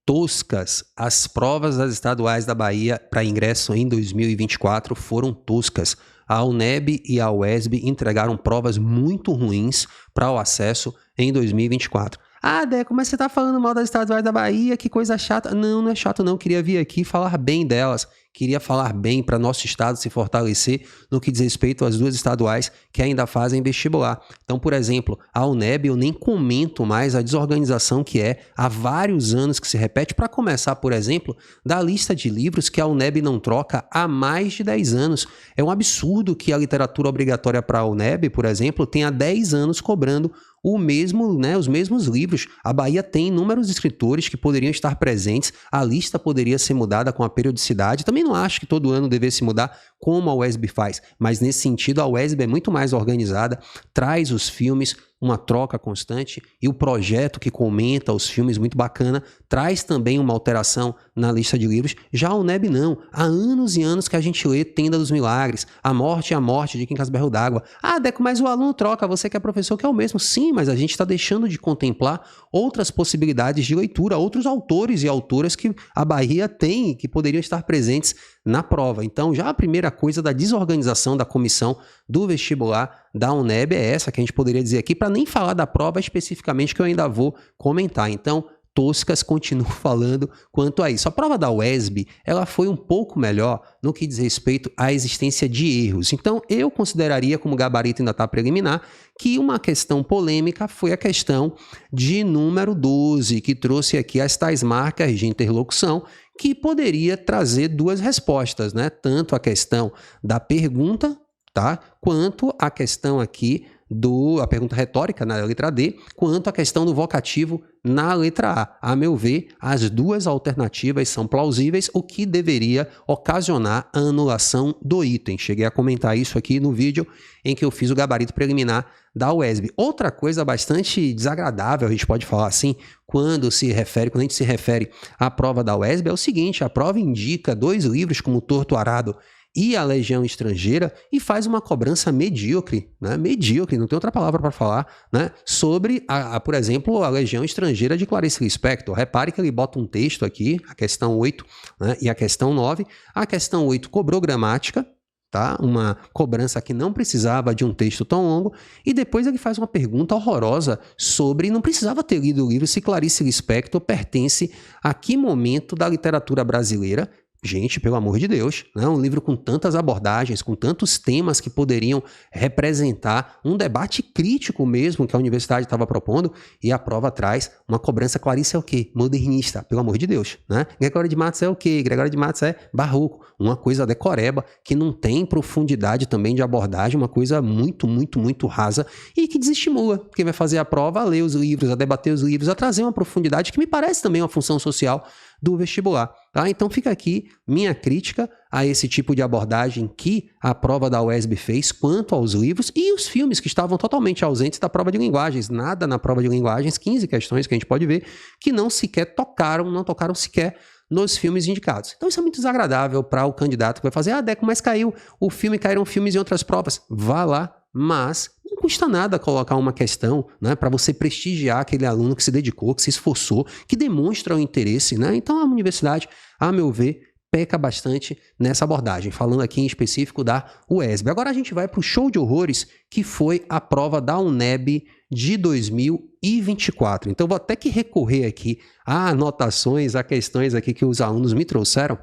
toscas. As provas das estaduais da Bahia para ingresso em 2024 foram toscas. A UNEB e a UESB entregaram provas muito ruins para o acesso em 2024. Ah, Deco, mas você tá falando mal das estaduais da Bahia, que coisa chata. Não, não é chato não, queria vir aqui falar bem delas. Queria falar bem para nosso estado se fortalecer no que diz respeito às duas estaduais que ainda fazem vestibular. Então, por exemplo, a UNEB eu nem comento mais a desorganização que é há vários anos que se repete. Para começar, por exemplo, da lista de livros que a UNEB não troca há mais de 10 anos. É um absurdo que a literatura obrigatória para a UNEB, por exemplo, tenha 10 anos cobrando os mesmos livros. A Bahia tem inúmeros escritores que poderiam estar presentes, a lista poderia ser mudada com a periodicidade. Também não acho que todo ano devesse mudar como a UESB faz, mas nesse sentido a UESB é muito mais organizada, traz os filmes, uma troca constante, e o projeto que comenta os filmes, muito bacana, traz também uma alteração na lista de livros. Já a UNEB não. Há anos e anos que a gente lê Tenda dos Milagres, A Morte e a Morte de Kim Casberro d'Água. Ah, Deco, mas o aluno troca, você que é professor que é o mesmo. Sim, mas a gente está deixando de contemplar outras possibilidades de leitura, outros autores e autoras que a Bahia tem e que poderiam estar presentes na prova. Então, já a primeira coisa da desorganização da comissão do vestibular da UNEB é essa que a gente poderia dizer aqui, para nem falar da prova especificamente, que eu ainda vou comentar. Então, toscas, continuo falando quanto a isso. A prova da UESB, ela foi um pouco melhor no que diz respeito à existência de erros. Então, eu consideraria, como gabarito ainda está preliminar, que uma questão polêmica foi a questão de número 12, que trouxe aqui as tais marcas de interlocução, que poderia trazer duas respostas, né? Tanto a questão da pergunta, tá? Quanto a questão aqui a pergunta retórica na letra D, quanto a questão do vocativo na letra A. A meu ver, as duas alternativas são plausíveis, o que deveria ocasionar a anulação do item. Cheguei a comentar isso aqui no vídeo em que eu fiz o gabarito preliminar da UESB. Outra coisa bastante desagradável, a gente pode falar assim, quando a gente se refere à prova da UESB, é o seguinte: a prova indica 2 livros como Torto Arado e a Legião Estrangeira e faz uma cobrança medíocre, né? Medíocre, não tem outra palavra para falar, né? Sobre, por exemplo, a Legião Estrangeira de Clarice Lispector. Repare que ele bota um texto aqui, a questão 8, né? E a questão 9. A questão 8 cobrou gramática, tá? Uma cobrança que não precisava de um texto tão longo, e depois ele faz uma pergunta horrorosa sobre não precisava ter lido o livro se Clarice Lispector pertence a que momento da literatura brasileira. Gente, pelo amor de Deus, né? Um livro com tantas abordagens, com tantos temas que poderiam representar um debate crítico mesmo que a universidade estava propondo, e a prova traz uma cobrança. Clarice é o quê? Modernista, pelo amor de Deus, né? Gregório de Matos é o quê? Gregório de Matos é barroco, uma coisa decoreba, que não tem profundidade também de abordagem, uma coisa muito, muito, muito rasa e que desestimula quem vai fazer a prova a ler os livros, a debater os livros, a trazer uma profundidade que me parece também uma função social do vestibular, tá? Então fica aqui minha crítica a esse tipo de abordagem que a prova da UESB fez quanto aos livros e os filmes que estavam totalmente ausentes da prova de linguagens. Nada na prova de linguagens, 15 questões que a gente pode ver, que não tocaram sequer nos filmes indicados. Então isso é muito desagradável para o candidato que vai fazer: ah, Deco, mas caíram filmes em outras provas. Vá lá, mas não custa nada colocar uma questão, né, para você prestigiar aquele aluno que se dedicou, que se esforçou, que demonstra o interesse, né? Então a universidade, a meu ver, peca bastante nessa abordagem, falando aqui em específico da UESB. Agora a gente vai para o show de horrores, que foi a prova da UNEB de 2024. Então vou até que recorrer aqui a anotações, a questões aqui que os alunos me trouxeram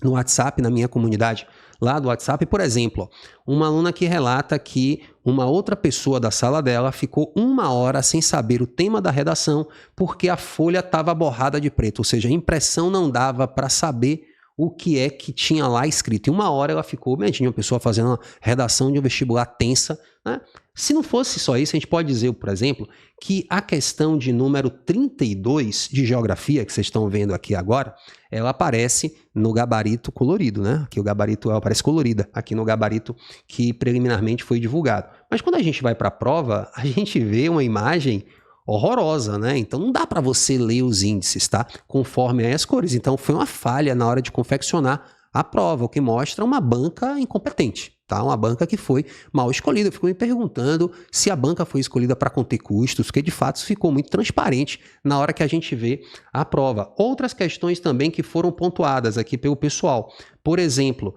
no WhatsApp, na minha comunidade lá do WhatsApp. Por exemplo, uma aluna que relata que uma outra pessoa da sala dela ficou 1 hora sem saber o tema da redação porque a folha estava borrada de preto, ou seja, a impressão não dava para saber o que é que tinha lá escrito. Em 1 hora ela ficou, imagina uma pessoa fazendo uma redação de um vestibular tensa, né? Se não fosse só isso, a gente pode dizer, por exemplo, que a questão de número 32 de geografia, que vocês estão vendo aqui agora, ela aparece no gabarito colorido, né? Aqui o gabarito ela aparece colorida, aqui no gabarito que preliminarmente foi divulgado. Mas quando a gente vai para a prova, a gente vê uma imagem horrorosa, né? Então não dá para você ler os índices, tá? Conforme as cores. Então foi uma falha na hora de confeccionar a prova, o que mostra uma banca incompetente, tá? Uma banca que foi mal escolhida. Eu fico me perguntando se a banca foi escolhida para conter custos, porque de fato isso ficou muito transparente na hora que a gente vê a prova. Outras questões também que foram pontuadas aqui pelo pessoal. Por exemplo,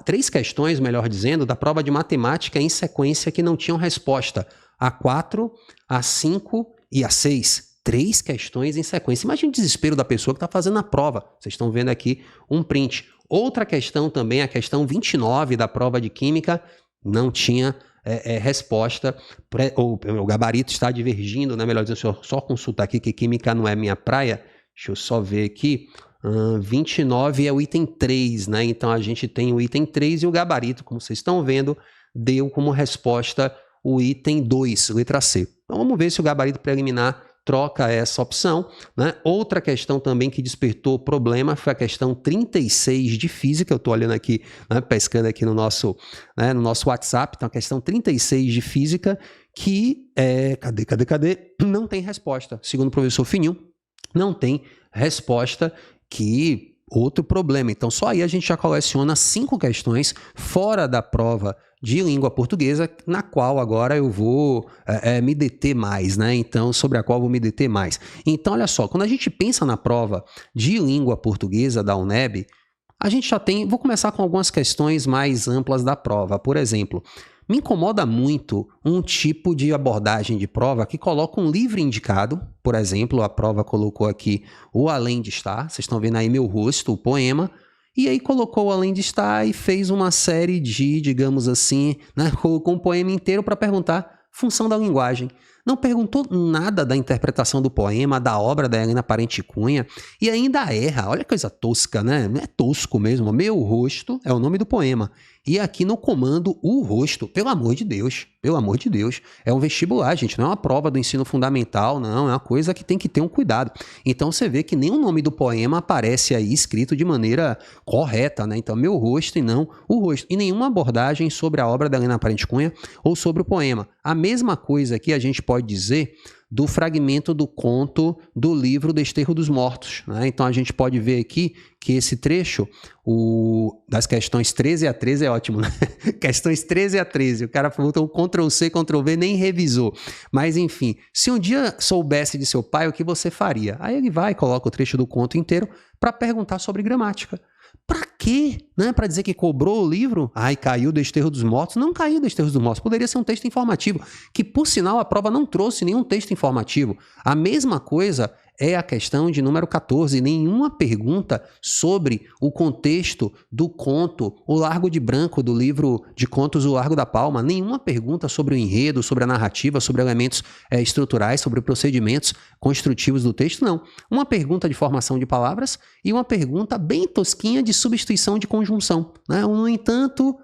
3 questões, melhor dizendo, da prova de matemática em sequência que não tinham resposta. A 4, a 5 e a 6. 3 questões em sequência. Imagina o desespero da pessoa que está fazendo a prova. Vocês estão vendo aqui um print. Outra questão também, a questão 29 da prova de Química, não tinha resposta. O gabarito está divergindo, né? Melhor dizendo, deixa eu só consultar aqui que Química não é minha praia. Deixa eu só ver aqui. 29 é o item 3, né? Então a gente tem o item 3 e o gabarito, como vocês estão vendo, deu como resposta o item 2, letra C. Então vamos ver se o gabarito preliminar troca essa opção, né? Outra questão também que despertou problema foi a questão 36 de física. Eu estou olhando aqui, né, pescando aqui no nosso WhatsApp. Então a questão 36 de física que cadê? Não tem resposta. Segundo o professor Fininho, não tem resposta, que outro problema. Então só aí a gente já coleciona 5 questões fora da prova de língua portuguesa, na qual agora eu vou me deter mais, né? Então, sobre a qual eu vou me deter mais. Então, olha só, quando a gente pensa na prova de língua portuguesa da UNEB, a gente já tem... Vou começar com algumas questões mais amplas da prova. Por exemplo, me incomoda muito um tipo de abordagem de prova que coloca um livro indicado. Por exemplo, a prova colocou aqui o Além de Estar. Vocês estão vendo aí meu rosto, o poema. E aí colocou Além de Estar e fez uma série de, digamos assim, né, colocou um poema inteiro para perguntar função da linguagem. Não perguntou nada da interpretação do poema, da obra da Helena Parente Cunha, e ainda erra. Olha que coisa tosca, né? É tosco mesmo. Meu rosto é o nome do poema. E aqui no comando, o rosto. Pelo amor de Deus, pelo amor de Deus. É um vestibular, gente, não é uma prova do ensino fundamental, não. É uma coisa que tem que ter um cuidado. Então você vê que nem o nome do poema aparece aí escrito de maneira correta, né? Então, meu rosto e não o rosto. E nenhuma abordagem sobre a obra da Helena Parente Cunha ou sobre o poema. A mesma coisa que a gente pode dizer do fragmento do conto do livro Desterro dos Mortos, né? Então a gente pode ver aqui que esse trecho, das questões 13 a 13 é ótimo, né? Questões 13 a 13, o cara botou um Ctrl+C, Ctrl+V, nem revisou. Mas enfim, se um dia soubesse de seu pai, o que você faria? Aí ele vai e coloca o trecho do conto inteiro para perguntar sobre gramática. Pra quê? Né? Para dizer que cobrou o livro? Ai, caiu o Desterro dos Mortos. Não caiu o Desterro dos Mortos. Poderia ser um texto informativo, que por sinal a prova não trouxe nenhum texto informativo. A mesma coisa é a questão de número 14. Nenhuma pergunta sobre o contexto do conto O Largo de Branco, do livro de contos O Largo da Palma. Nenhuma pergunta sobre o enredo, sobre a narrativa, sobre elementos estruturais, sobre procedimentos construtivos do texto, não. Uma pergunta de formação de palavras e uma pergunta bem tosquinha de substituição de conjunção, né? No entanto,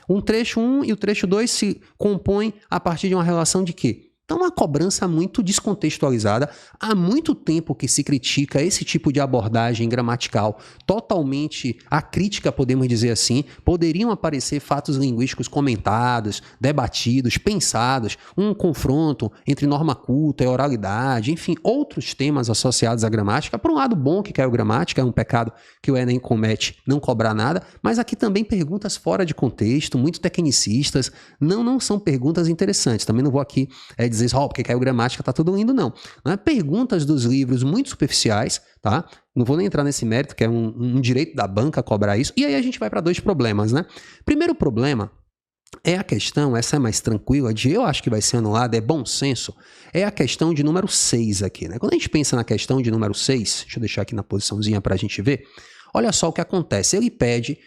um trecho 1 e o trecho 2 se compõem a partir de uma relação de quê? Então, uma cobrança muito descontextualizada. Há muito tempo que se critica esse tipo de abordagem gramatical totalmente acrítica, podemos dizer assim. Poderiam aparecer fatos linguísticos comentados, debatidos, pensados, um confronto entre norma culta e oralidade, enfim, outros temas associados à gramática. Por um lado bom que caiu gramática, é um pecado que o Enem comete não cobrar nada, mas aqui também perguntas fora de contexto, muito tecnicistas, não são perguntas interessantes. Também não vou aqui dizer, porque caiu gramática, tá tudo lindo, não. Perguntas dos livros muito superficiais, tá? Não vou nem entrar nesse mérito, que é um direito da banca cobrar isso. E aí a gente vai para 2 problemas, né? Primeiro problema é a questão, essa é mais tranquila, eu acho que vai ser anulada, é bom senso, é a questão de número 6 aqui, né? Quando a gente pensa na questão de número 6, deixa eu deixar aqui na posiçãozinha para a gente ver, olha só o que acontece. Ele pede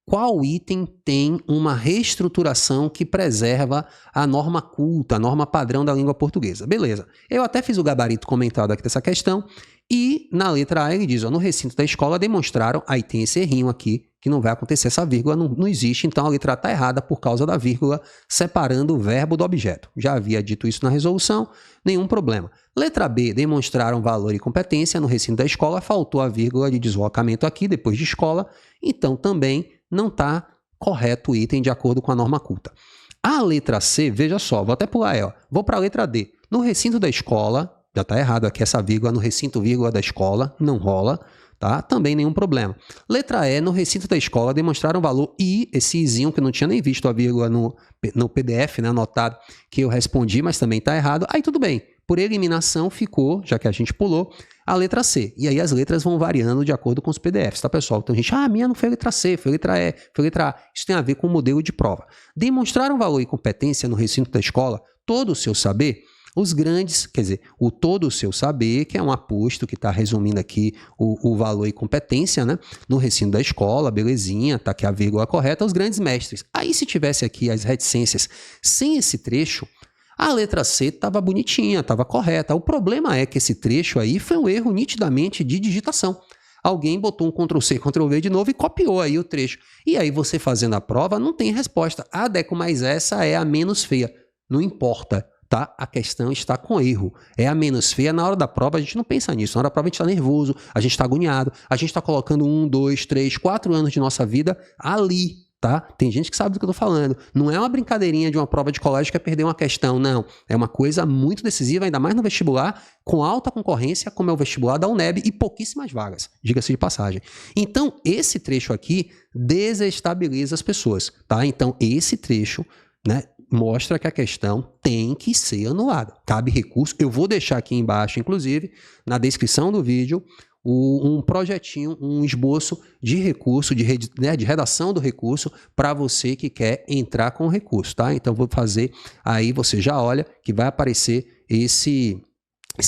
qual item tem uma reestruturação que preserva a norma culta, a norma padrão da língua portuguesa. Beleza. Eu até fiz o gabarito comentado aqui dessa questão e na letra A ele diz, no recinto da escola demonstraram, aí tem esse errinho aqui, que não vai acontecer, essa vírgula não existe, então a letra A está errada por causa da vírgula separando o verbo do objeto. Já havia dito isso na resolução, nenhum problema. Letra B, demonstraram valor e competência, no recinto da escola faltou a vírgula de deslocamento aqui, depois de escola, então também não está correto o item de acordo com a norma culta. A letra C, veja só, vou até pular ela, vou para a letra D. No recinto da escola, já está errado aqui essa vírgula, no recinto vírgula da escola, não rola, tá? Também nenhum problema. Letra E, no recinto da escola, demonstraram valor I, esse Izinho que eu não tinha nem visto a vírgula no PDF, né, anotado, que eu respondi, mas também está errado. Aí tudo bem, por eliminação ficou, já que a gente pulou, a letra C. E aí as letras vão variando de acordo com os PDFs, tá, pessoal? Então a gente, a minha não foi letra C, foi letra E, foi letra A. Isso tem a ver com o modelo de prova. Demonstraram valor e competência no recinto da escola, todo o seu saber. Os grandes, quer dizer, o todo o seu saber, que é um aposto que está resumindo aqui o valor e competência, né? No recinto da escola, belezinha, tá aqui a vírgula correta, os grandes mestres. Aí se tivesse aqui as reticências sem esse trecho, a letra C estava bonitinha, estava correta. O problema é que esse trecho aí foi um erro nitidamente de digitação. Alguém botou um Ctrl+C, Ctrl+V de novo e copiou aí o trecho. E aí você fazendo a prova não tem resposta. Ah, Deco, mas essa é a menos feia. Não importa. Tá? A questão está com erro. É a menos feia. Na hora da prova a gente não pensa nisso. Na hora da prova a gente está nervoso, a gente está agoniado, a gente está colocando 1, 2, 3, 4 anos de nossa vida ali, tá? Tem gente que sabe do que eu estou falando. Não é uma brincadeirinha de uma prova de colégio que é perder uma questão, não. É uma coisa muito decisiva, ainda mais no vestibular, com alta concorrência, como é o vestibular da UNEB e pouquíssimas vagas, diga-se de passagem. Então, esse trecho aqui desestabiliza as pessoas, tá? Então, esse trecho, né, mostra que a questão tem que ser anulada. Cabe recurso. Eu vou deixar aqui embaixo, inclusive, na descrição do vídeo, um projetinho, um esboço de recurso, de redação do recurso para você que quer entrar com o recurso, tá? Então, vou fazer, aí você já olha que vai aparecer esse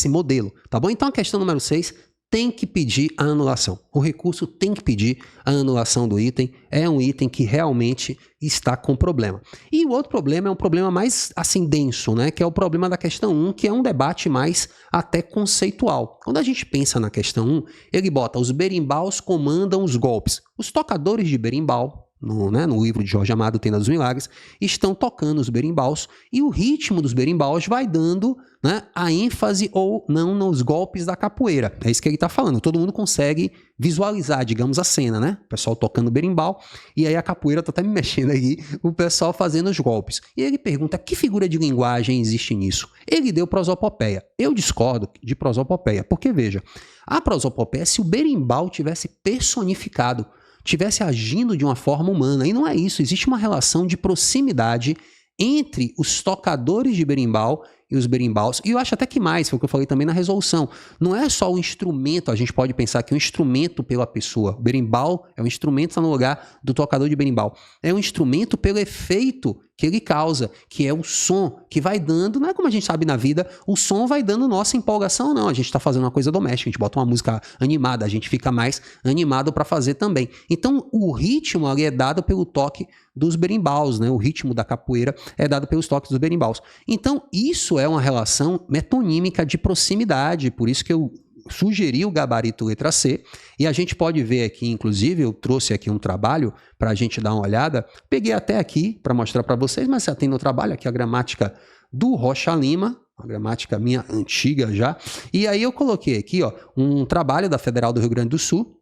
modelo, tá bom? Então, a questão número 6 tem que pedir a anulação. O recurso tem que pedir a anulação do item. É um item que realmente está com problema. E o outro problema é um problema mais assim denso, né? Que é o problema da questão 1, que é um debate mais até conceitual. Quando a gente pensa na questão 1, ele bota: os berimbaus comandam os golpes. Os tocadores de berimbau, no livro de Jorge Amado, Tenda dos Milagres, estão tocando os berimbaus e o ritmo dos berimbaus vai dando, né, a ênfase ou não nos golpes da capoeira. É isso que ele está falando. Todo mundo consegue visualizar, digamos, a cena, né? O pessoal tocando berimbau e aí a capoeira está até me mexendo aqui, o pessoal fazendo os golpes. E ele pergunta: que figura de linguagem existe nisso? Ele deu prosopopeia. Eu discordo de prosopopeia, porque veja, a prosopopeia é se o berimbau tivesse personificado, tivesse agindo de uma forma humana. E não é isso. Existe uma relação de proximidade entre os tocadores de berimbau e os berimbaus. E eu acho até que mais, foi o que eu falei também na resolução. Não é só o instrumento, a gente pode pensar que é um instrumento pela pessoa. O berimbau é um instrumento, está no lugar do tocador de berimbau. É um instrumento pelo efeito que ele causa, que é o som que vai dando, não é como a gente sabe na vida, o som vai dando nossa empolgação, não. A gente está fazendo uma coisa doméstica, a gente bota uma música animada, a gente fica mais animado para fazer também. Então, o ritmo ali é dado pelo toque dos berimbaus, né? O ritmo da capoeira é dado pelos toques dos berimbaus. Então, isso é uma relação metonímica de proximidade, por isso que eu sugeri o gabarito letra C, e a gente pode ver aqui, inclusive, eu trouxe aqui um trabalho para a gente dar uma olhada, peguei até aqui para mostrar para vocês, mas já tem no trabalho aqui a gramática do Rocha Lima, uma gramática minha antiga já, e aí eu coloquei aqui, ó, um trabalho da Federal do Rio Grande do Sul,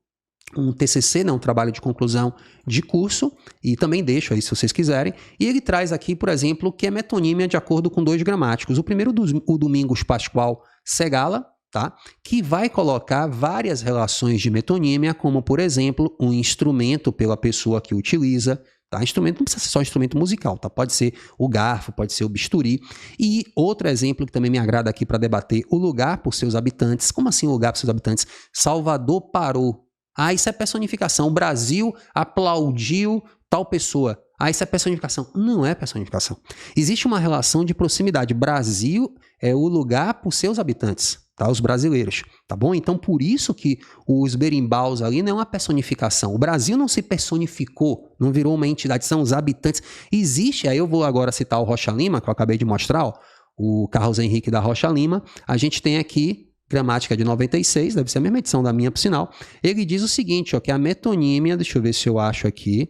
um TCC, né, um trabalho de conclusão de curso, e também deixo aí se vocês quiserem, e ele traz aqui, por exemplo, que é metonímia de acordo com dois gramáticos. O primeiro, o Domingos Pascoal Segala, tá? Que vai colocar várias relações de metonímia, como, por exemplo, um instrumento pela pessoa que utiliza, tá? Instrumento não precisa ser só instrumento musical, tá? Pode ser o garfo, pode ser o bisturi. E outro exemplo que também me agrada aqui para debater, o lugar por seus habitantes. Como assim o lugar por seus habitantes? Salvador parou. Ah, isso é personificação. O Brasil aplaudiu tal pessoa. Ah, isso é personificação. Não é personificação. Existe uma relação de proximidade. Brasil é o lugar por seus habitantes, tá? Os brasileiros, tá bom? Então, por isso que os berimbaus ali não é uma personificação. O Brasil não se personificou, não virou uma entidade, são os habitantes. Existe, aí eu vou agora citar o Rocha Lima, que eu acabei de mostrar, ó, o Carlos Henrique da Rocha Lima. A gente tem aqui gramática de 96, deve ser a mesma edição da minha, por sinal. Ele diz o seguinte, ó, que a metonímia, deixa eu ver se eu acho aqui,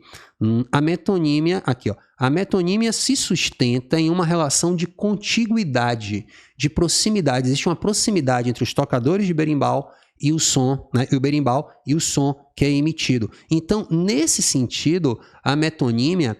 a metonímia, aqui, ó, a metonímia se sustenta em uma relação de contiguidade, de proximidade. Existe uma proximidade entre os tocadores de berimbau e o som, né, e o berimbau e o som que é emitido. Então, nesse sentido, a metonímia,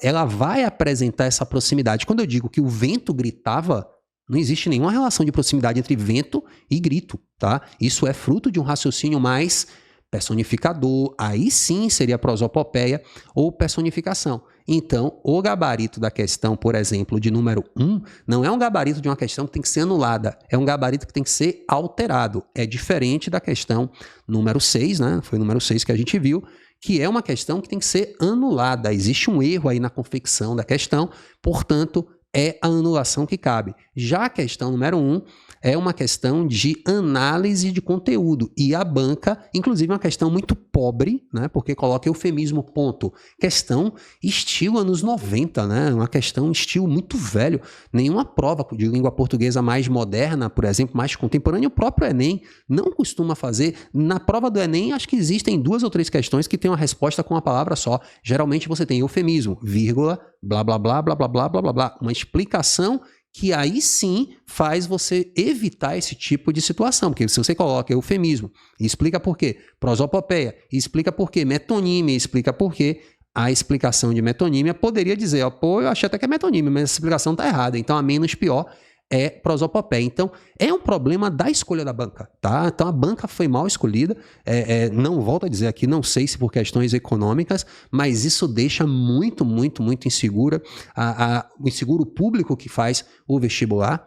ela vai apresentar essa proximidade. Quando eu digo que o vento gritava, não existe nenhuma relação de proximidade entre vento e grito, tá? Isso é fruto de um raciocínio mais personificador, aí sim seria prosopopeia ou personificação. Então, o gabarito da questão, por exemplo, de número 1, não é um gabarito de uma questão que tem que ser anulada, é um gabarito que tem que ser alterado. É diferente da questão número 6, né? Foi o número 6 que a gente viu, que é uma questão que tem que ser anulada. Existe um erro aí na confecção da questão, portanto, é a anulação que cabe. Já a questão número 1 é uma questão de análise de conteúdo. E a banca, inclusive, é uma questão muito pobre, né? Porque coloca eufemismo, ponto. Questão estilo anos 90, né? Uma questão estilo muito velho. Nenhuma prova de língua portuguesa mais moderna, por exemplo, mais contemporânea, o próprio Enem não costuma fazer. Na prova do Enem, acho que existem 2 ou 3 questões que têm uma resposta com uma palavra só. Geralmente você tem eufemismo, vírgula, blá, blá, blá, blá, blá, blá, blá, blá, blá. Uma explicação que aí sim faz você evitar esse tipo de situação. Porque se você coloca eufemismo e explica por quê, prosopopeia, e explica por quê, metonímia, e explica por quê, a explicação de metonímia poderia dizer, ó, pô, eu achei até que é metonímia, mas essa explicação está errada. Então, a menos pior é prosopopeia. Então, é um problema da escolha da banca, tá? Então, a banca foi mal escolhida. Não volto a dizer aqui, não sei se por questões econômicas, mas isso deixa muito, muito, muito insegura o inseguro público que faz o vestibular,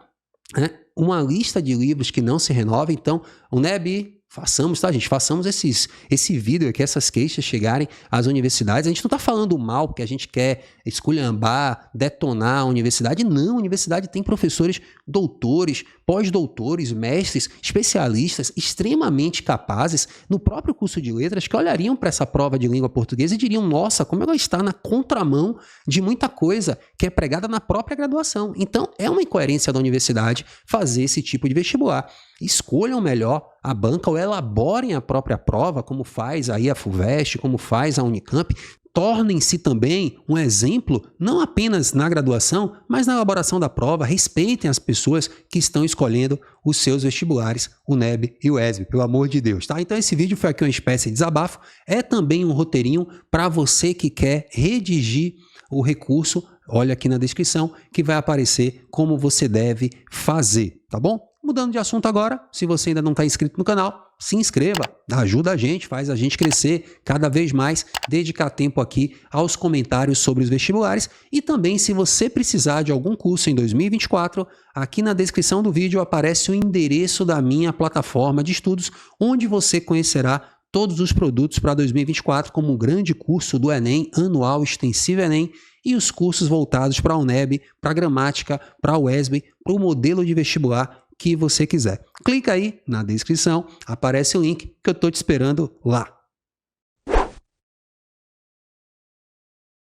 né? Uma lista de livros que não se renova. Então, o NEB, façamos, tá, gente? Façamos esse vídeo aqui, essas queixas chegarem às universidades. A gente não está falando mal porque a gente quer esculhambar, detonar a universidade. Não, a universidade tem professores doutores, pós-doutores, mestres, especialistas extremamente capazes no próprio curso de letras que olhariam para essa prova de língua portuguesa e diriam, nossa, como ela está na contramão de muita coisa que é pregada na própria graduação. Então, é uma incoerência da universidade fazer esse tipo de vestibular. Escolham melhor a banca ou elaborem a própria prova, como faz aí a FUVEST, como faz a Unicamp. Tornem-se também um exemplo, não apenas na graduação, mas na elaboração da prova. Respeitem as pessoas que estão escolhendo os seus vestibulares, o NEB e o ESB, pelo amor de Deus, tá? Então esse vídeo foi aqui uma espécie de desabafo, é também um roteirinho para você que quer redigir o recurso. Olha aqui na descrição que vai aparecer como você deve fazer, tá bom? Mudando de assunto agora, se você ainda não está inscrito no canal, se inscreva, ajuda a gente, faz a gente crescer cada vez mais, dedicar tempo aqui aos comentários sobre os vestibulares e também se você precisar de algum curso em 2024, aqui na descrição do vídeo aparece o endereço da minha plataforma de estudos, onde você conhecerá todos os produtos para 2024, como o grande curso do Enem, anual extensivo Enem, e os cursos voltados para a UNEB, para a gramática, para a UESB, para o modelo de vestibular que você quiser. Clica aí na descrição, aparece o link que eu estou te esperando lá.